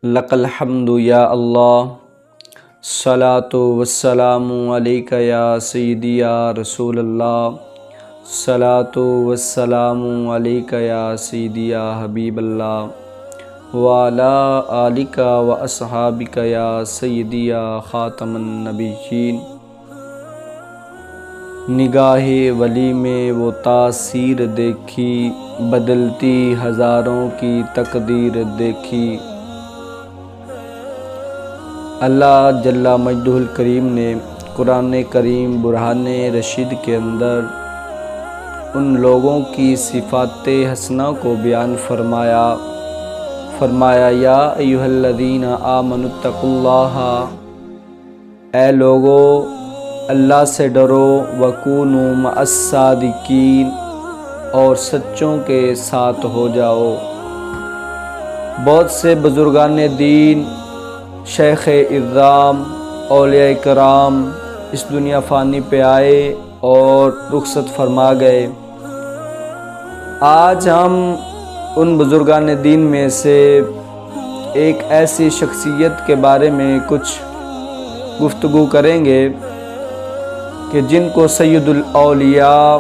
لک الحمد یا اللہ، صلاۃ والسلام علیک یا سیدی یا رسول اللہ، صلاۃ والسلام علیک یا سیدی یا حبیب اللہ، وعلی آلک و اصحابک یا سیدی یا خاتم النبیین۔ نگاہ ولی میں وہ تاثیر دیکھی، بدلتی ہزاروں کی تقدیر دیکھی۔ اللہ جل مجدہ الکریم نے قرآن کریم برہان رشید کے اندر ان لوگوں کی صفات حسنہ کو بیان فرمایا یا ایھا الذین آمنوا اتقوا اللہ، اے لوگو اللہ سے ڈرو، وکونوا مع الصادقین، اور سچوں کے ساتھ ہو جاؤ۔ بہت سے بزرگان دین، شیخ اعظام، اولیاء کرام اس دنیا فانی پہ آئے اور رخصت فرما گئے۔ آج ہم ان بزرگان دین میں سے ایک ایسی شخصیت کے بارے میں کچھ گفتگو کریں گے کہ جن کو سید الاولیاء،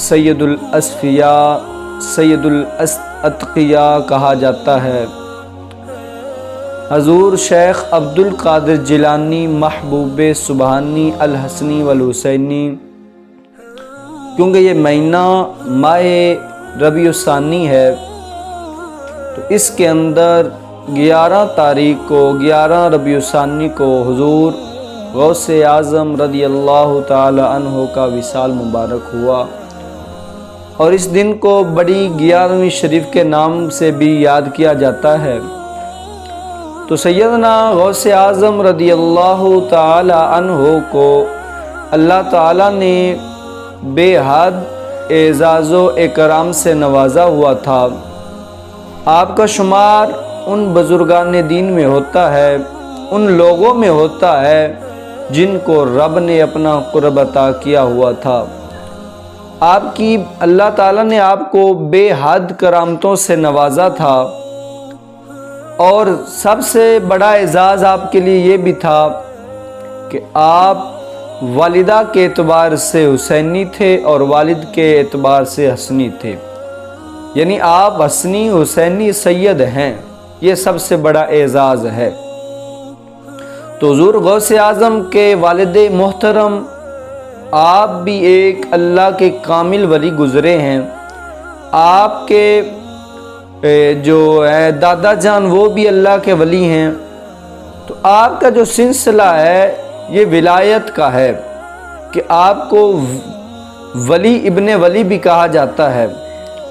سید الاصفیاء، سید الاتقیاء کہا جاتا ہے۔ حضور شیخ عبد القادر جیلانی محبوب سبحانی الحسنی والحسینی، کیونکہ یہ مہینہ ماہ ربیع الثانی ہے تو اس کے اندر 11 ربیع الثانی کو حضور غوث اعظم رضی اللہ تعالی عنہ کا وصال مبارک ہوا، اور اس دن کو بڑی 11ویں شریف کے نام سے بھی یاد کیا جاتا ہے۔ تو سیدنا غوث اعظم رضی اللہ تعالی عنہ کو اللہ تعالیٰ نے بے حد اعزاز و اکرام سے نوازا ہوا تھا۔ آپ کا شمار ان بزرگان دین میں ہوتا ہے، ان لوگوں میں ہوتا ہے جن کو رب نے اپنا قرب عطا کیا ہوا تھا۔ اللہ تعالیٰ نے آپ کو بے حد کرامتوں سے نوازا تھا، اور سب سے بڑا اعزاز آپ کے لیے یہ بھی تھا کہ آپ والدہ کے اعتبار سے حسینی تھے اور والد کے اعتبار سے حسنی تھے، یعنی آپ حسنی حسینی سید ہیں، یہ سب سے بڑا اعزاز ہے۔ تو حضور غوث اعظم کے والد محترم آپ بھی ایک اللہ کے کامل ولی گزرے ہیں۔ آپ کے جو دادا جان وہ بھی اللہ کے ولی ہیں، تو آپ کا جو سلسلہ ہے یہ ولایت کا ہے کہ آپ کو ولی ابن ولی بھی کہا جاتا ہے۔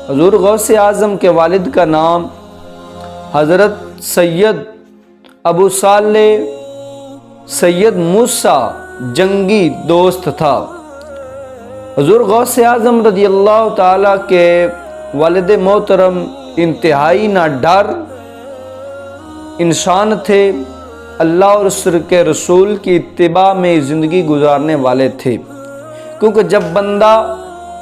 حضور غوث اعظم کے والد کا نام حضرت سید ابو صالح سید موسیٰ جنگی دوست تھا۔ حضور غوث اعظم رضی اللہ تعالیٰ کے والد محترم انتہائی ناڈر انسان تھے، اللہ اور اس کے رسول کی اتباع میں زندگی گزارنے والے تھے، کیونکہ جب بندہ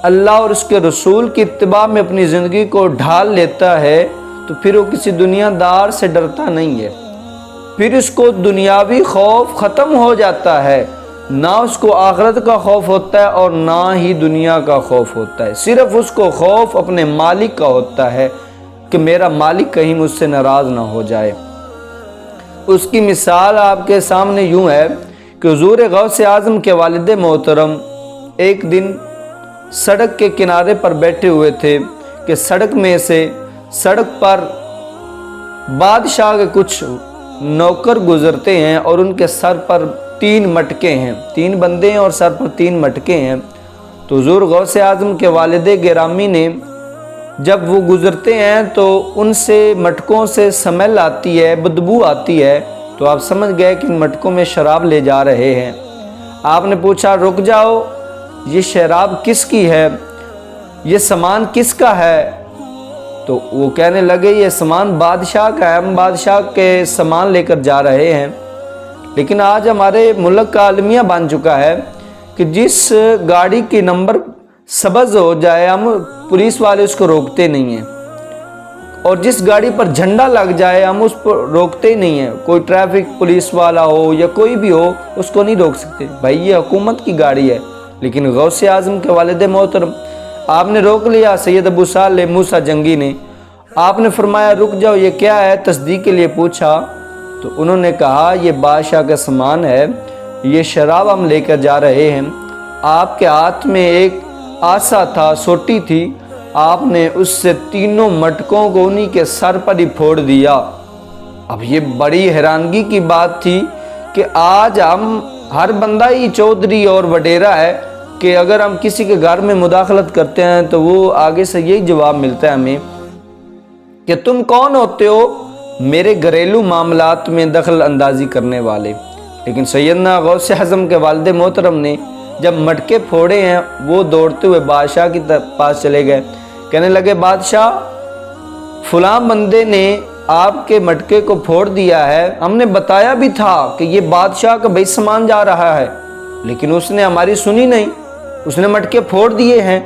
اللہ اور اس کے رسول کی اتباع میں اپنی زندگی کو ڈھال لیتا ہے تو پھر وہ کسی دنیا دار سے ڈرتا نہیں ہے، پھر اس کو دنیاوی خوف ختم ہو جاتا ہے، نہ اس کو آخرت کا خوف ہوتا ہے اور نہ ہی دنیا کا خوف ہوتا ہے، صرف اس کو خوف اپنے مالک کا ہوتا ہے کہ میرا مالک کہیں مجھ سے ناراض نہ ہو جائے۔ اس کی مثال آپ کے سامنے یوں ہے کہ حضور غوث اعظم کے والد محترم ایک دن سڑک کے کنارے پر بیٹھے ہوئے تھے کہ سڑک پر بادشاہ کے کچھ نوکر گزرتے ہیں اور ان کے سر پر 3 مٹکے ہیں، 3 بندے ہیں اور سر پر 3 مٹکے ہیں۔ تو حضور غوث اعظم کے والد گرامی نے جب وہ گزرتے ہیں تو ان سے مٹکوں سے سمیل آتی ہے، بدبو آتی ہے، تو آپ سمجھ گئے کہ ان مٹکوں میں شراب لے جا رہے ہیں۔ آپ نے پوچھا رک جاؤ، یہ شراب کس کی ہے، یہ سامان کس کا ہے؟ تو وہ کہنے لگے یہ سامان بادشاہ کا ہے، ہم بادشاہ کے سامان لے کر جا رہے ہیں۔ لیکن آج ہمارے ملک کا المیہ بن چکا ہے کہ جس گاڑی کی نمبر سبز ہو جائے ہم پولیس والے اس کو روکتے نہیں ہیں، اور جس گاڑی پر جھنڈا لگ جائے ہم اس پر روکتے ہی نہیں ہیں. کوئی ٹریفک پولیس والا ہو یا کوئی بھی ہو اس کو نہیں روک سکتے. بھائی یہ حکومت کی گاڑی ہے. لیکن غوث اعظم کے والد محترم آپ نے روک لیا. سید ابو صالح موسیٰ جنگی نے آپ نے فرمایا رک جاؤ یہ کیا ہے, تصدیق کے لیے پوچھا تو انہوں نے کہا یہ بادشاہ کا سامان ہے, یہ شراب ہم لے کر جا رہے ہیں. آپ کے ہاتھ میں ایک آسا تھا, سوٹی تھی, آپ نے اس سے تینوں مٹکوں کو انہی کے سر پر ہی پھوڑ دیا. اب یہ بڑی حیرانگی کی بات تھی کہ آج ہم ہر بندہ ہی چودھری اور وڈیرا ہے کہ اگر ہم کسی کے گھر میں مداخلت کرتے ہیں تو وہ آگے سے یہی جواب ملتا ہے ہمیں کہ تم کون ہوتے ہو میرے گھریلو معاملات میں دخل اندازی کرنے والے. لیکن سیدنا غوث اعظم کے والد محترم نے جب مٹکے پھوڑے ہیں وہ دوڑتے ہوئے بادشاہ کے پاس چلے گئے. کہنے لگے بادشاہ فلاں بندے نے آپ کے مٹکے کو پھوڑ دیا ہے, ہم نے بتایا بھی تھا کہ یہ بادشاہ کا بیت سامان جا رہا ہے لیکن اس نے ہماری سنی نہیں, اس نے مٹکے پھوڑ دیے ہیں.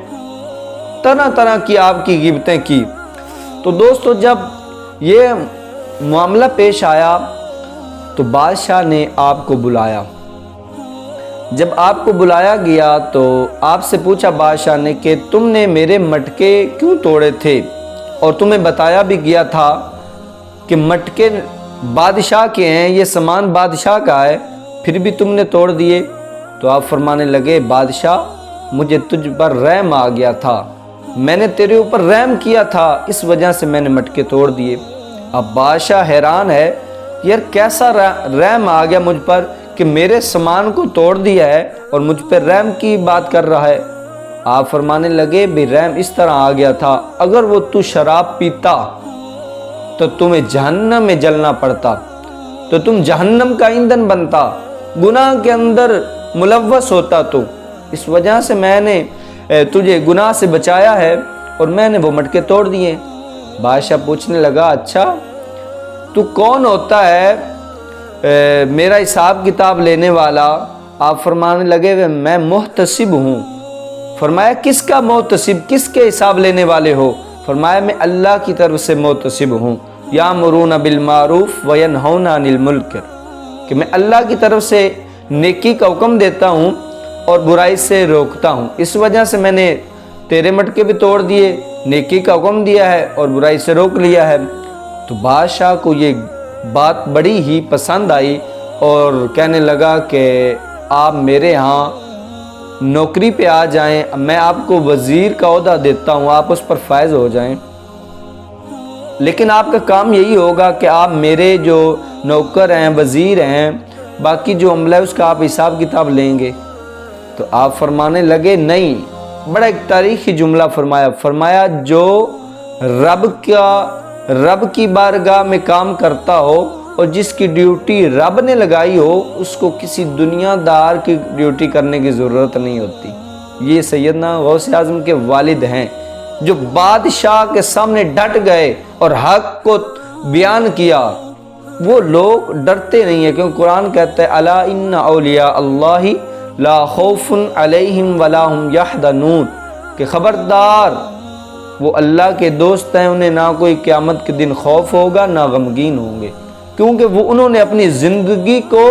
طرح طرح کی آپ کی غیبتیں کی. تو دوستو جب یہ معاملہ پیش آیا تو بادشاہ نے آپ کو بلایا. جب آپ کو بلایا گیا تو آپ سے پوچھا بادشاہ نے کہ تم نے میرے مٹکے کیوں توڑے تھے, اور تمہیں بتایا بھی گیا تھا کہ مٹکے بادشاہ کے ہیں, یہ سامان بادشاہ کا ہے, پھر بھی تم نے توڑ دیے. تو آپ فرمانے لگے بادشاہ مجھے تجھ پر رحم آ گیا تھا, میں نے تیرے اوپر رحم کیا تھا, اس وجہ سے میں نے مٹکے توڑ دیے. اب بادشاہ حیران ہے یار کیسا رحم آ گیا مجھ پر کہ میرے سامان کو توڑ دیا ہے اور مجھ پر رحم کی بات کر رہا ہے. آپ فرمانے لگے بھی رحم اس طرح آ گیا تھا, اگر وہ تو شراب پیتا تو تمہیں جہنم میں جلنا پڑتا, تو تم جہنم کا ایندھن بنتا, گناہ کے اندر ملوث ہوتا. تو اس وجہ سے میں نے تجھے گناہ سے بچایا ہے اور میں نے وہ مٹکے توڑ دیے. بادشاہ پوچھنے لگا اچھا تو کون ہوتا ہے میرا حساب کتاب لینے والا؟ آپ فرمانے لگے میں محتسب ہوں. فرمایا کس کا محتسب, کس کے حساب لینے والے ہو؟ فرمایا میں اللہ کی طرف سے محتسب ہوں. یامرون بالمعروف وینہون عن المنکر, کہ میں اللہ کی طرف سے نیکی کا حکم دیتا ہوں اور برائی سے روکتا ہوں. اس وجہ سے میں نے تیرے مٹکے بھی توڑ دیے, نیکی کا حکم دیا ہے اور برائی سے روک لیا ہے. تو بادشاہ کو یہ بات بڑی ہی پسند آئی اور کہنے لگا کہ آپ میرے ہاں نوکری پہ آ جائیں, میں آپ کو وزیر کا عہدہ دیتا ہوں, آپ اس پر فائز ہو جائیں. لیکن آپ کا کام یہی ہوگا کہ آپ میرے جو نوکر ہیں, وزیر ہیں, باقی جو عملہ ہے اس کا آپ حساب کتاب لیں گے. تو آپ فرمانے لگے نہیں, بڑا ایک تاریخی جملہ فرمایا جو رب کی بارگاہ میں کام کرتا ہو اور جس کی ڈیوٹی رب نے لگائی ہو اس کو کسی دنیا دار کی ڈیوٹی کرنے کی ضرورت نہیں ہوتی. یہ سیدنا غوث اعظم کے والد ہیں جو بادشاہ کے سامنے ڈٹ گئے اور حق کو بیان کیا. وہ لوگ ڈرتے نہیں ہیں کیونکہ قرآن کہتا ہے الا ان اولیاء اللہ لا خوف علیہم ولا ہم یحزنون, کہ خبردار وہ اللہ کے دوست ہیں, انہیں نہ کوئی قیامت کے دن خوف ہوگا نہ غمگین ہوں گے, کیونکہ وہ انہوں نے اپنی زندگی کو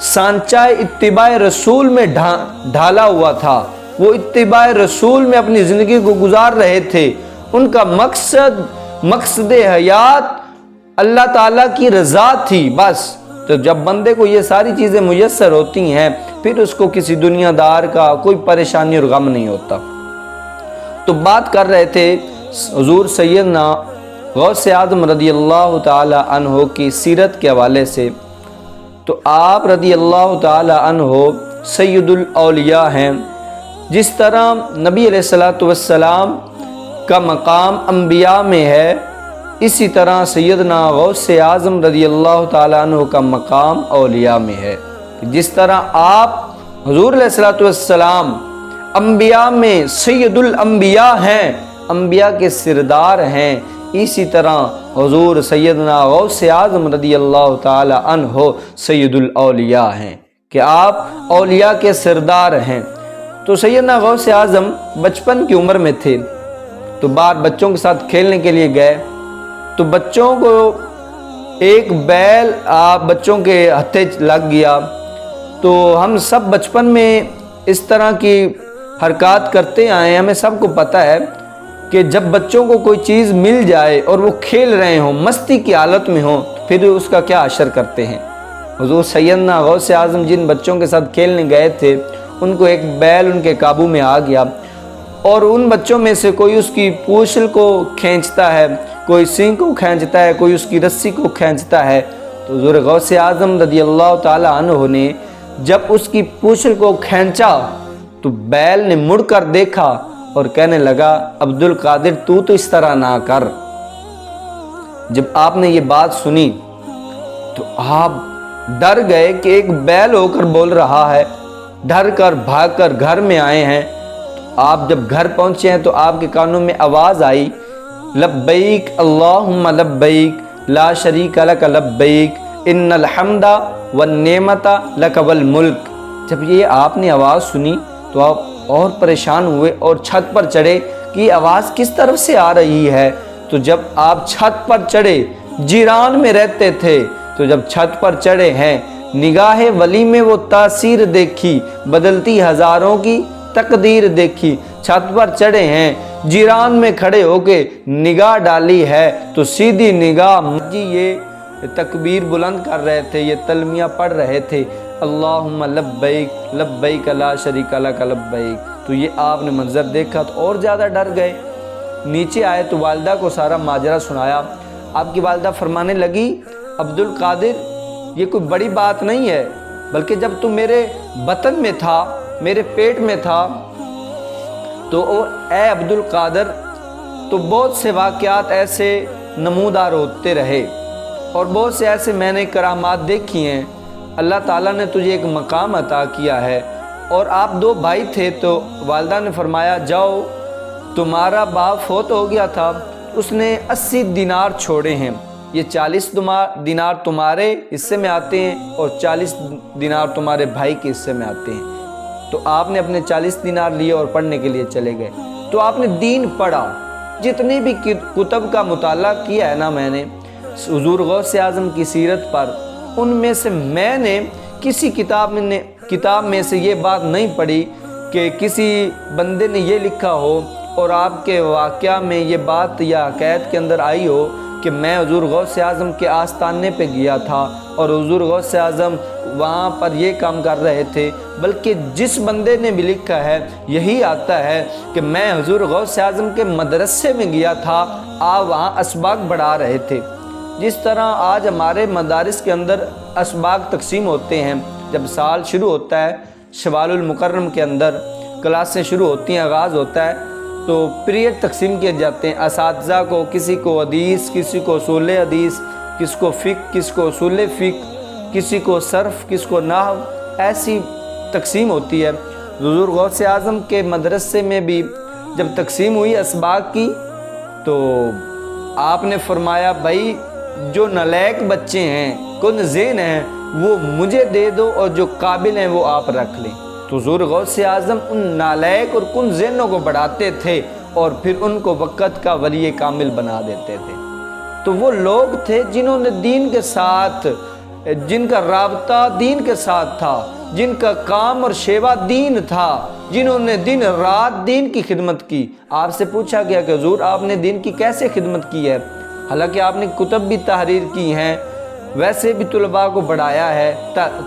سانچہ اتباع رسول میں ڈھالا ہوا تھا. وہ اتباع رسول میں اپنی زندگی کو گزار رہے تھے. ان کا مقصد حیات اللہ تعالیٰ کی رضا تھی بس. تو جب بندے کو یہ ساری چیزیں میسر ہوتی ہیں پھر اس کو کسی دنیا دار کا کوئی پریشانی اور غم نہیں ہوتا. تو بات کر رہے تھے حضور سیدنا غوث اعظم رضی اللہ تعالی عنہ کی سیرت کے حوالے سے. تو آپ رضی اللہ تعالی عنہ سید الاولیاء ہیں. جس طرح نبی علیہ السلام کا مقام انبیاء میں ہے, اسی طرح سیدنا غوث اعظم رضی اللہ تعالیٰ عنہ کا مقام اولیاء میں ہے. جس طرح آپ حضور علیہ السلام انبیاء میں سید الانبیاء ہیں, انبیاء کے سردار ہیں, اسی طرح حضور سیدنا غوث اعظم رضی اللہ تعالیٰ عنہ سید الاولیاء ہیں کہ آپ اولیاء کے سردار ہیں. تو سیدنا غوث اعظم بچپن کی عمر میں تھے تو باہر بچوں کے ساتھ کھیلنے کے لیے گئے تو بچوں کو ایک بیل بچوں کے ہتھے لگ گیا۔ تو ہم سب بچپن میں اس طرح کی حرکات کرتے آئے ہیں، ہمیں سب کو پتہ ہے کہ جب بچوں کو کوئی چیز مل جائے اور وہ کھیل رہے ہوں، مستی کی حالت میں ہوں، پھر اس کا کیا اثر کرتے ہیں۔ حضور سیدنا غوث اعظم جن بچوں کے ساتھ کھیلنے گئے تھے، ان کو ایک بیل ان کے قابو میں آ گیا، اور ان بچوں میں سے کوئی اس کی پوچھل کو کھینچتا ہے، کوئی سینگ کو کھینچتا ہے، کوئی اس کی رسی کو کھینچتا ہے۔ تو حضور غوث اعظم رضی اللہ تعالی عنہ نے جب اس کی پوچھل کو کھینچا تو بیل نے مڑ کر دیکھا اور کہنے لگا، عبد القادر تو اس طرح نہ کر۔ جب آپ نے یہ بات سنی تو آپ ڈر گئے کہ ایک بیل ہو کر بول رہا ہے، ڈر کر بھاگ کر گھر میں آئے ہیں۔ آپ جب گھر پہنچے ہیں تو آپ کے کانوں میں آواز آئی، لبیک اللہم لبیک لا شریک لک لبیک ان الحمد والنعمت لک والملک۔ جب یہ آپ نے آواز سنی تو آپ اور پریشان ہوئے اور چھت پر چڑھے کہ یہ آواز کس طرف سے آ رہی ہے۔ تو جب آپ چھت پر چڑھے، جیران میں رہتے تھے، تو جب چھت پر چڑھے ہیں، نگاہ ولی میں وہ تاثیر دیکھی، بدلتی ہزاروں کی تقدیر دیکھی۔ چھت پر چڑھے ہیں، جیران میں کھڑے ہو کے نگاہ ڈالی ہے تو سیدھی نگاہ جی یہ تکبیر بلند کر رہے تھے، یہ تلمیہ پڑھ رہے تھے، اللہم لبیک لبیک لا شریک لک لبیک۔ تو یہ آپ نے منظر دیکھا تو اور زیادہ ڈر گئے۔ نیچے آئے تو والدہ کو سارا ماجرا سنایا۔ آپ کی والدہ فرمانے لگی، عبد القادر یہ کوئی بڑی بات نہیں ہے، بلکہ جب تم میرے بطن میں تھا، میرے پیٹ میں تھا، تو اے عبد القادر تو بہت سے واقعات ایسے نمودار ہوتے رہے اور بہت سے ایسے میں نے کرامات دیکھی ہیں۔ اللہ تعالیٰ نے تجھے ایک مقام عطا کیا ہے، اور آپ 2 بھائی تھے۔ تو والدہ نے فرمایا، جاؤ، تمہارا باپ فوت ہو گیا تھا، اس نے 80 دینار چھوڑے ہیں، یہ 40 دینار تمہارے حصے میں آتے ہیں اور 40 دینار تمہارے بھائی کے حصے میں آتے ہیں۔ تو آپ نے اپنے 40 دینار لیے اور پڑھنے کے لیے چلے گئے۔ تو آپ نے دین پڑھا، جتنی بھی کتب کا مطالعہ کیا ہے نا میں نے حضور غوث اعظم کی سیرت پر، ان میں سے میں نے کسی کتاب میں سے یہ بات نہیں پڑھی کہ کسی بندے نے یہ لکھا ہو اور آپ کے واقعہ میں یہ بات یا عقائد کے اندر آئی ہو کہ میں حضور غوث اعظم کے آستانے پہ گیا تھا اور حضور غوث اعظم وہاں پر یہ کام کر رہے تھے، بلکہ جس بندے نے بھی لکھا ہے یہی آتا ہے کہ میں حضور غوث اعظم کے مدرسے میں گیا تھا، آپ وہاں اسباق بڑھا رہے تھے۔ جس طرح آج ہمارے مدارس کے اندر اسباق تقسیم ہوتے ہیں، جب سال شروع ہوتا ہے شوال المکرم کے اندر کلاسیں شروع ہوتی ہیں، آغاز ہوتا ہے، تو پیریڈ تقسیم کیے جاتے ہیں اساتذہ کو، کسی کو حدیث، کسی کو اصول حدیث، کسی کو فقہ، کسی کو اصول فقہ، کسی کو صرف، کسی کو نحو، ایسی تقسیم ہوتی ہے۔ حضور غوث اعظم کے مدرسے میں بھی جب تقسیم ہوئی اسباق کی تو آپ نے فرمایا، بھائی جو نالائق بچے ہیں، کن ذہن ہیں، وہ مجھے دے دو اور جو قابل ہیں وہ آپ رکھ لیں۔ تو حضور غوث اعظم ان نالائق اور کن ذہنوں کو بڑھاتے تھے اور پھر ان کو وقت کا ولی کامل بنا دیتے تھے۔ تو وہ لوگ تھے جنہوں نے دین کے ساتھ، جن کا رابطہ دین کے ساتھ تھا، جن کا کام اور شیوا دین تھا، جنہوں نے دن رات دین کی خدمت کی۔ آپ سے پوچھا گیا کہ حضور آپ نے دین کی کیسے خدمت کی ہے؟ حالانکہ آپ نے کتب بھی تحریر کی ہیں، ویسے بھی طلباء کو بڑھایا ہے،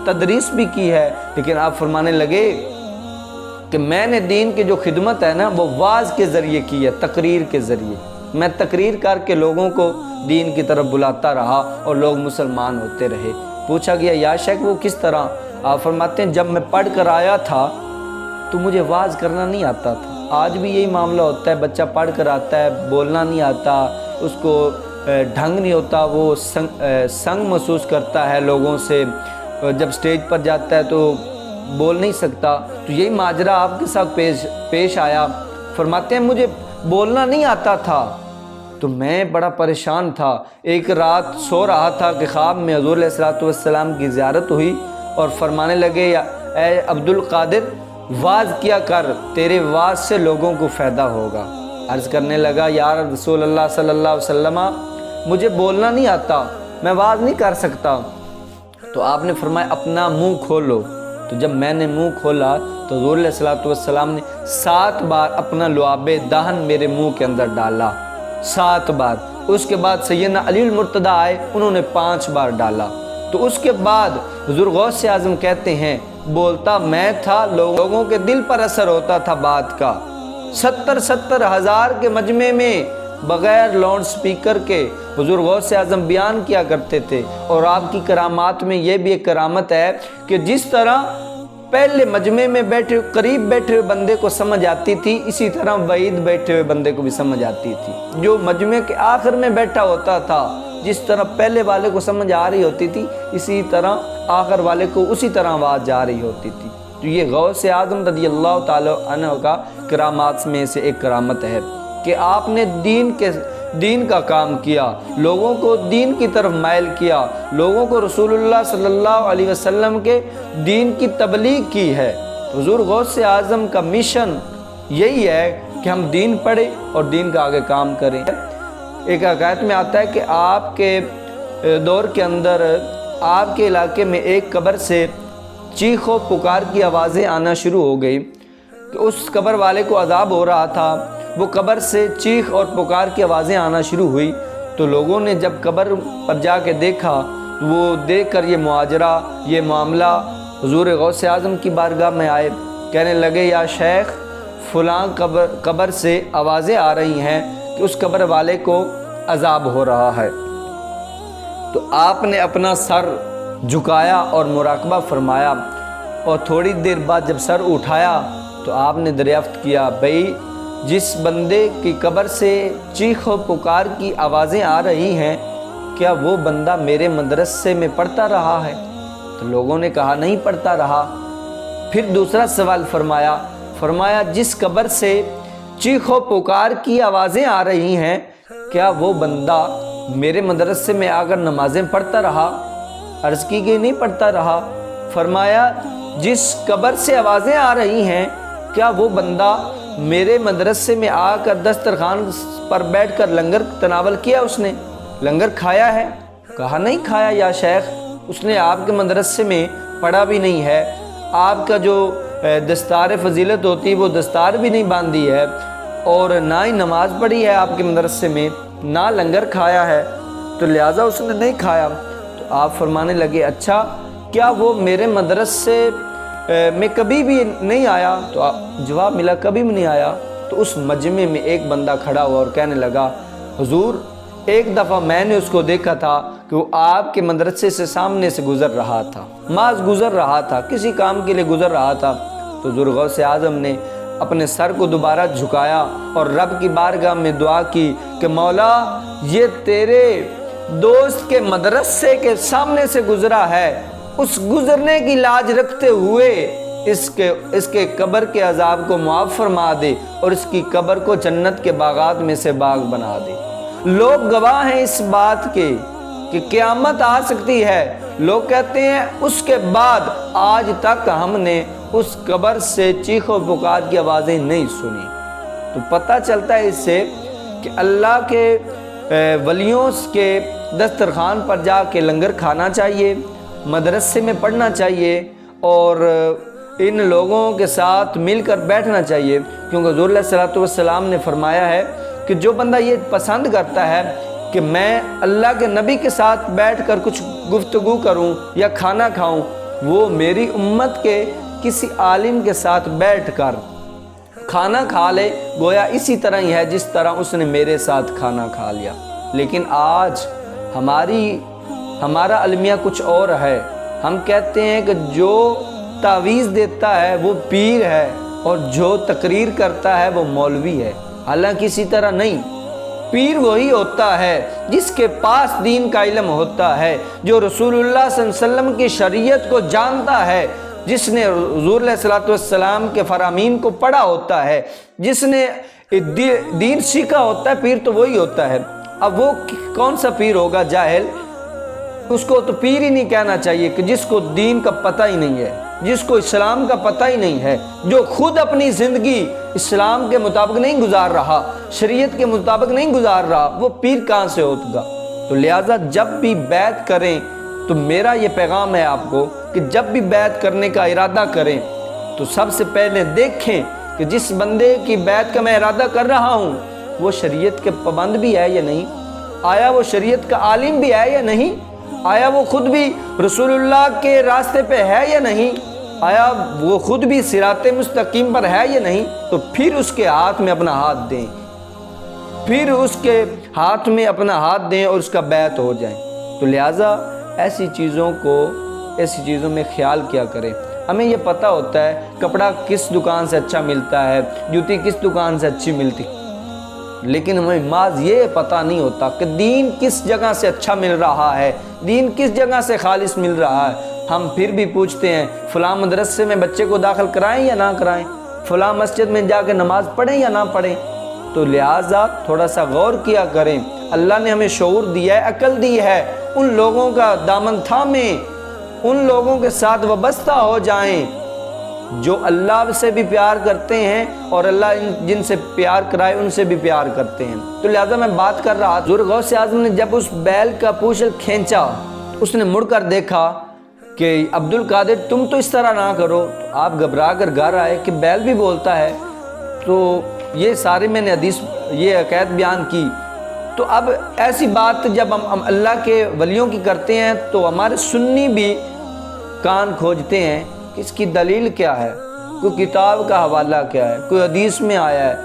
تدریس بھی کی ہے، لیکن آپ فرمانے لگے کہ میں نے دین کی جو خدمت ہے نا وہ واعظ کے ذریعے کی ہے، تقریر کے ذریعے۔ میں تقریر کر کے لوگوں کو دین کی طرف بلاتا رہا اور لوگ مسلمان ہوتے رہے۔ پوچھا گیا یا شیخ وہ کس طرح؟ آپ فرماتے ہیں جب میں پڑھ کر آیا تھا تو مجھے واعظ کرنا نہیں آتا تھا۔ آج بھی یہی معاملہ ہوتا ہے، بچہ پڑھ کر آتا ہے، بولنا نہیں آتا، اس کو ڈھنگ نہیں ہوتا، وہ سنگ محسوس کرتا ہے لوگوں سے، جب سٹیج پر جاتا ہے تو بول نہیں سکتا۔ تو یہی ماجرا آپ کے ساتھ پیش آیا۔ فرماتے ہیں مجھے بولنا نہیں آتا تھا تو میں بڑا پریشان تھا۔ ایک رات سو رہا تھا کہ خواب میں حضور علیہ الصلوۃ والسلام کی زیارت ہوئی اور فرمانے لگے، اے عبد القادر واعظ کیا کر، تیرے واعظ سے لوگوں کو فائدہ ہوگا۔ عرض کرنے لگا، یا رسول اللہ صلی اللہ علیہ وسلم مجھے بولنا نہیں آتا، میں واز نہیں کر سکتا۔ تو آپ نے فرمایا اپنا منہ کھولو۔ تو جب میں نے منہ کھولا تو حضور علیہ الصلوۃ والسلام نے 7 بار اپنا لعاب دہن میرے منہ کے اندر ڈالا، 7 بار۔ اس کے بعد سیدنا علی المرتضیٰ آئے، انہوں نے 5 بار ڈالا۔ تو اس کے بعد حضور غوث اعظم کہتے ہیں بولتا میں تھا، لوگوں کے دل پر اثر ہوتا تھا بات کا۔ 70 ہزار کے مجمع میں بغیر لاؤڈ سپیکر کے حضور غوث اعظم بیان کیا کرتے تھے۔ اور آپ کی کرامات میں یہ بھی ایک کرامت ہے کہ جس طرح پہلے مجمع میں قریب بیٹھے ہوئے بندے کو سمجھ آتی تھی، اسی طرح بعید بیٹھے ہوئے بندے کو بھی سمجھ آتی تھی۔ جو مجمع کے آخر میں بیٹھا ہوتا تھا، جس طرح پہلے والے کو سمجھ آ رہی ہوتی تھی، اسی طرح آخر والے کو اسی طرح آواز جا رہی ہوتی تھی۔ تو یہ غوث اعظم رضی اللہ تعالی عنہ کا کرامات میں سے ایک کرامت ہے کہ آپ نے دین کا کام کیا، لوگوں کو دین کی طرف مائل کیا، لوگوں کو رسول اللہ صلی اللہ علیہ وسلم کے دین کی تبلیغ کی ہے۔ حضور غوث اعظم کا مشن یہی ہے کہ ہم دین پڑھیں اور دین کا آگے کام کریں۔ ایک حکایت میں آتا ہے کہ آپ کے دور کے اندر آپ کے علاقے میں ایک قبر سے چیخ و پکار کی آوازیں آنا شروع ہو گئی کہ اس قبر والے کو عذاب ہو رہا تھا۔ وہ قبر سے چیخ اور پکار کی آوازیں آنا شروع ہوئی تو لوگوں نے جب قبر پر جا کے دیکھا، وہ دیکھ کر یہ مواجرہ، یہ معاملہ حضور غوث اعظم کی بارگاہ میں آئے، کہنے لگے یا شیخ فلاں قبر سے آوازیں آ رہی ہیں کہ اس قبر والے کو عذاب ہو رہا ہے۔ تو آپ نے اپنا سر جھکایا اور مراقبہ فرمایا، اور تھوڑی دیر بعد جب سر اٹھایا تو آپ نے دریافت کیا بھئی جس بندے کی قبر سے چیخ و پکار کی آوازیں آ رہی ہیں، کیا وہ بندہ میرے مدرسے میں پڑھتا رہا ہے؟ تو لوگوں نے کہا نہیں پڑھتا رہا۔ پھر دوسرا سوال فرمایا جس قبر سے چیخ و پکار کی آوازیں آ رہی ہیں، کیا وہ بندہ میرے مدرسے میں آ کر نمازیں پڑھتا رہا؟ عرض کی کہ نہیں پڑھتا رہا۔ فرمایا جس قبر سے آوازیں آ رہی ہیں، کیا وہ بندہ میرے مدرسے میں آ کر دسترخوان پر بیٹھ کر لنگر تناول کیا، اس نے لنگر کھایا ہے؟ کہا نہیں کھایا یا شیخ، اس نے آپ کے مدرسے میں پڑھا بھی نہیں ہے، آپ کا جو دستار فضیلت ہوتی وہ دستار بھی نہیں باندھی ہے، اور نہ ہی نماز پڑھی ہے آپ کے مدرسے میں، نہ لنگر کھایا ہے، تو لہٰذا اس نے نہیں کھایا۔ تو آپ فرمانے لگے اچھا کیا وہ میرے مدرسے میں کبھی بھی نہیں آیا؟ تو جواب ملا کبھی بھی نہیں آیا۔ تو اس مجمع میں ایک بندہ کھڑا ہوا اور کہنے لگا حضور ایک دفعہ میں نے اس کو دیکھا تھا کہ وہ آپ کے مدرسے سے سامنے سے گزر رہا تھا، محض گزر رہا تھا، کسی کام کے لیے گزر رہا تھا۔ تو حضور غوث اعظم نے اپنے سر کو دوبارہ جھکایا اور رب کی بارگاہ میں دعا کی کہ مولا یہ تیرے دوست کے مدرسے کے سامنے سے گزرا ہے، اس گزرنے کی لاج رکھتے ہوئے اس کے قبر کے عذاب کو معاف فرما دے اور اس کی قبر کو جنت کے باغات میں سے باغ بنا دے۔ لوگ گواہ ہیں اس بات کے کہ قیامت آ سکتی ہے۔ لوگ کہتے ہیں اس کے بعد آج تک ہم نے اس قبر سے چیخ و پکار کی آوازیں نہیں سنی۔ تو پتہ چلتا ہے اس سے کہ اللہ کے ولیوں کے دسترخوان پر جا کے لنگر کھانا چاہیے، مدرسے میں پڑھنا چاہیے، اور ان لوگوں کے ساتھ مل کر بیٹھنا چاہیے، کیونکہ حضور علیہ الصلوۃ والسلام نے فرمایا ہے کہ جو بندہ یہ پسند کرتا ہے کہ میں اللہ کے نبی کے ساتھ بیٹھ کر کچھ گفتگو کروں یا کھانا کھاؤں، وہ میری امت کے کسی عالم کے ساتھ بیٹھ کر کھانا کھا لے، گویا اسی طرح ہی ہے جس طرح اس نے میرے ساتھ کھانا کھا لیا۔ لیکن آج ہمارا المیہ کچھ اور ہے۔ ہم کہتے ہیں کہ جو تعویذ دیتا ہے وہ پیر ہے اور جو تقریر کرتا ہے وہ مولوی ہے، حالانکہ اسی طرح نہیں۔ پیر وہی ہوتا ہے جس کے پاس دین کا علم ہوتا ہے، جو رسول اللہ صلی اللہ علیہ وسلم کی شریعت کو جانتا ہے، جس نے حضور علیہ الصلوۃ والسلام کے فرامین کو پڑھا ہوتا ہے، جس نے دین سیکھا ہوتا ہے۔ پیر تو وہی ہوتا ہے۔ اب وہ کون سا پیر ہوگا جاہل؟ اس کو تو پیر ہی نہیں کہنا چاہیے کہ جس کو دین کا پتہ ہی نہیں ہے، جس کو اسلام کا پتہ ہی نہیں ہے، جو خود اپنی زندگی اسلام کے مطابق نہیں گزار رہا، شریعت کے مطابق نہیں گزار رہا، وہ پیر کہاں سے ہوگا؟ تو لہٰذا جب بھی بیعت کریں تو میرا یہ پیغام ہے آپ کو کہ جب بھی بیعت کرنے کا ارادہ کریں تو سب سے پہلے دیکھیں کہ جس بندے کی بیعت کا میں ارادہ کر رہا ہوں وہ شریعت کے پابند بھی ہے یا نہیں، آیا وہ شریعت کا عالم بھی ہے یا نہیں، آیا وہ خود بھی رسول اللہ کے راستے پہ ہے یا نہیں، آیا وہ خود بھی صراط مستقیم پر ہے یا نہیں، تو پھر اس کے ہاتھ میں اپنا ہاتھ دیں، پھر اس کے ہاتھ میں اپنا ہاتھ دیں اور اس کا بیعت ہو جائیں۔ تو لہٰذا ایسی چیزوں میں خیال کیا کریں۔ ہمیں یہ پتہ ہوتا ہے کپڑا کس دکان سے اچھا ملتا ہے، جوتی کس دکان سے اچھی ملتی، لیکن ہمیں معاذ یہ پتہ نہیں ہوتا کہ دین کس جگہ سے اچھا مل رہا ہے، دین کس جگہ سے خالص مل رہا ہے۔ ہم پھر بھی پوچھتے ہیں فلاں مدرسے میں بچے کو داخل کرائیں یا نہ کرائیں، فلاں مسجد میں جا کے نماز پڑھیں یا نہ پڑھیں۔ تو لہٰذا تھوڑا سا غور کیا کریں۔ اللہ نے ہمیں شعور دیا ہے، عقل دی ہے، ان لوگوں کا دامن تھامیں، ان لوگوں کے ساتھ وابستہ ہو جائیں جو اللہ سے بھی پیار کرتے ہیں اور اللہ جن سے پیار کرائے ان سے بھی پیار کرتے ہیں۔ تو لہٰذا میں بات کر رہا، حضور غوث اعظم نے جب اس بیل کا پوچھل کھینچا، اس نے مڑ کر دیکھا کہ عبد القادر تم تو اس طرح نہ کرو، آپ گھبرا کر گھر آئے کہ بیل بھی بولتا ہے۔ تو یہ سارے میں نے حدیث یہ عقائد بیان کی۔ تو اب ایسی بات جب ہم اللہ کے ولیوں کی کرتے ہیں تو ہمارے سنی بھی کان کھوجتے ہیں کہ اس کی دلیل کیا ہے، کوئی کتاب کا حوالہ کیا ہے، کوئی حدیث میں آیا ہے۔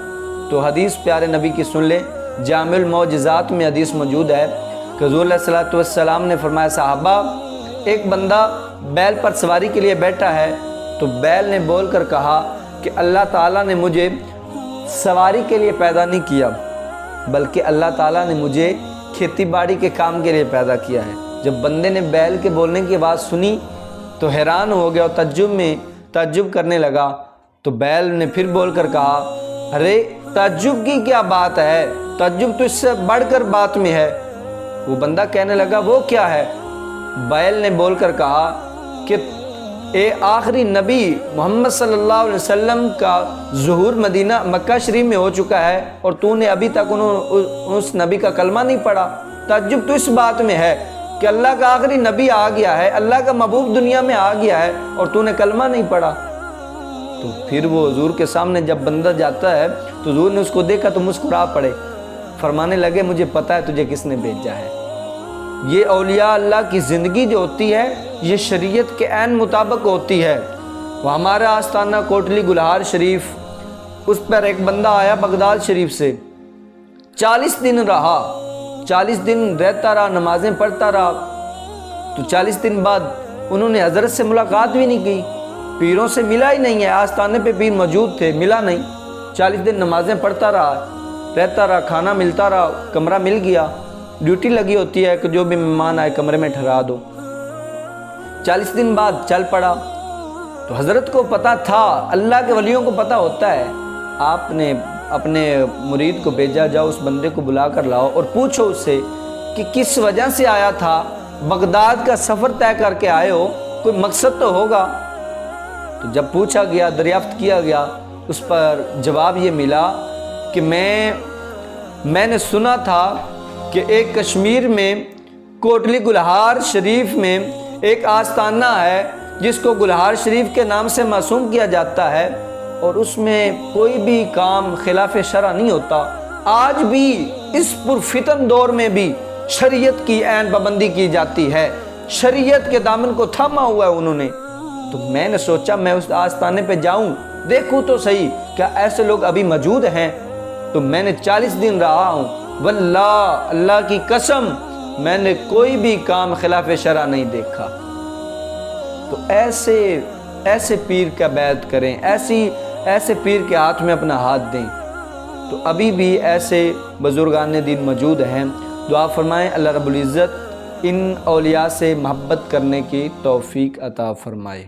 تو حدیث پیارے نبی کی سن لیں، جامع المعجزات میں حدیث موجود ہے کہ حضور علیہ الصلوۃ والسلام نے فرمایا صحابہ ایک بندہ بیل پر سواری کے لیے بیٹھا ہے، تو بیل نے بول کر کہا کہ اللہ تعالیٰ نے مجھے سواری کے لیے پیدا نہیں کیا بلکہ اللہ تعالیٰ نے مجھے کھیتی باڑی کے کام کے لیے پیدا کیا ہے۔ جب بندے نے بیل کے بولنے کی آواز سنی تو حیران ہو گیا اور تعجب کرنے لگا۔ تو بیل نے پھر بول کر کہا ارے تعجب کی کیا بات ہے، تعجب تو اس سے بڑھ کر بات میں ہے۔ وہ بندہ کہنے لگا وہ کیا ہے؟ بیل نے بول کر کہا کہ اے آخری نبی محمد صلی اللہ علیہ وسلم کا ظہور مکہ شریف میں ہو چکا ہے اور تو نے ابھی تک اس نبی کا کلمہ نہیں پڑھا۔ تعجب تو اس بات میں ہے کہ اللہ کا آخری نبی آ گیا ہے، اللہ کا محبوب دنیا میں آ گیا ہے اور تو نے کلمہ نہیں پڑھا۔ تو پھر وہ حضور کے سامنے جب بندہ جاتا ہے تو حضور نے اس کو دیکھا تو مسکرا پڑے، فرمانے لگے مجھے پتہ ہے تجھے کس نے بھیجا ہے۔ یہ اولیاء اللہ کی زندگی جو ہوتی ہے یہ شریعت کے عین مطابق ہوتی ہے۔ وہ ہمارا آستانہ کوٹلی گلہار شریف، اس پر ایک بندہ آیا بغداد شریف سے، 40 دن رہا، 40 دن رہتا رہا، نمازیں پڑھتا رہا۔ تو 40 دن بعد انہوں نے حضرت سے ملاقات بھی نہیں کی، پیروں سے ملا ہی نہیں ہے، آستانے پہ پیر موجود تھے ملا نہیں۔ 40 دن نمازیں پڑھتا رہا، رہتا رہا، کھانا ملتا رہا، کمرہ مل گیا، ڈیوٹی لگی ہوتی ہے کہ جو بھی مہمان آئے کمرے میں ٹھہرا دو۔ 40 دن بعد چل پڑا۔ تو حضرت کو پتہ تھا، اللہ کے ولیوں کو پتہ ہوتا ہے، آپ نے اپنے مرید کو بھیجا جاؤ اس بندے کو بلا کر لاؤ اور پوچھو اس سے کہ کس وجہ سے آیا تھا، بغداد کا سفر طے کر کے آئے ہو، کوئی مقصد تو ہوگا۔ تو جب پوچھا گیا، دریافت کیا گیا، اس پر جواب یہ ملا کہ میں نے سنا تھا کہ ایک کشمیر میں کوٹلی گلہار شریف میں ایک آستانہ ہے جس کو گلہار شریف کے نام سے معصوم کیا جاتا ہے اور اس میں کوئی بھی کام خلاف شرع نہیں ہوتا۔ آج بھی اس پرفتن دور میں بھی شریعت کی عین پابندی کی جاتی ہے، شریعت کے دامن کو تھاما ہوا ہے انہوں نے۔ تو میں نے سوچا میں اس آستانے پہ جاؤں، دیکھوں تو صحیح کیا ایسے لوگ ابھی موجود ہیں۔ تو میں نے 40 دن رہا ہوں، واللہ اللہ کی قسم میں نے کوئی بھی کام خلاف شرع نہیں دیکھا۔ تو ایسے پیر کا بیعت کریں، ایسے پیر کے ہاتھ میں اپنا ہاتھ دیں۔ تو ابھی بھی ایسے بزرگان دین موجود ہیں۔ دعا فرمائیں اللہ رب العزت ان اولیاء سے محبت کرنے کی توفیق عطا فرمائے۔